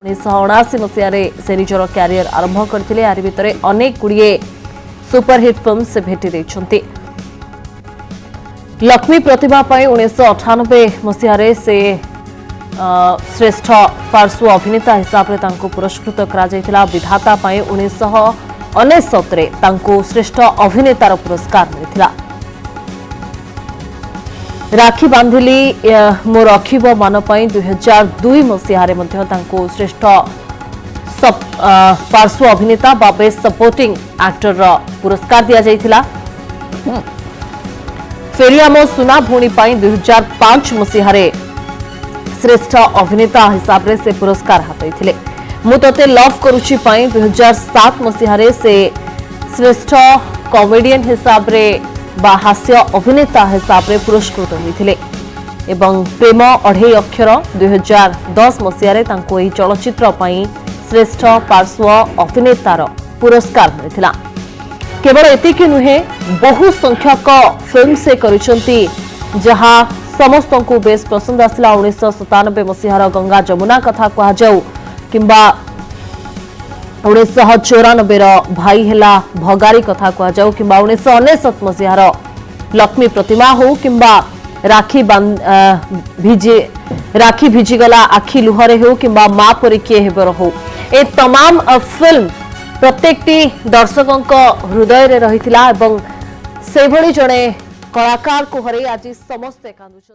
1979 मसीह से निजर क्यारियर आरंभ करते यार भितर अनेक गुड़िए सुपरहिट फिल्म से भेटी देइछन्ति। लक्ष्मी प्रतिभा 1998 मसीह से श्रेष्ठ पार्श्व अभिनेता हिसाब से पुरस्कृत करा विधाता 1999 श्रेष्ठ अभिनेतार पुरस्कार मिलता। राखी बांधिली मो रखिब मान 2002 मसीह श्रेष्ठ पार्श्व अभिनेता बा बेस्ट सपोर्टिंग एक्टर पुरस्कार दिया जाइथिला। फेरिया मो सुना भूणी 2005 मसीह श्रेष्ठ अभिनेता हिसाब से पुरस्कार हाथई मु तोते लव करुछि 2007 मसीह से श्रेष्ठ कॉमेडियन हिसाब रे बा हास्य अभिनेता हिसाब से पुरस्कृत होते एवं प्रेम अढ़ई अक्षर 2010 मसीह चलचित्र श्रेष्ठ पार्श्व अभिनेतार पुरस्कार मिलता। केवल एतिक नुहे बहु संख्यक फिल्म से करिसेंती जहां समस्त को बेस पसंद आसला। 1997 मसीहार गंगा जमुना कथा कह जाऊ किंबा 1994 भाई हेला भगारी कथा कह जाऊ किंबा 1999 मसीहार लक्ष्मी प्रतिमा हो किंबा राखी भिजिगला आखि लुहरे हो किंबा मां परी किए हेबर हो ए तमाम फिल्म प्रत्येकटी दर्शकों हृदय रे रहिथिला एवं सेभଳି जणे कलाकार को हरे आज समस्त कांदुछन।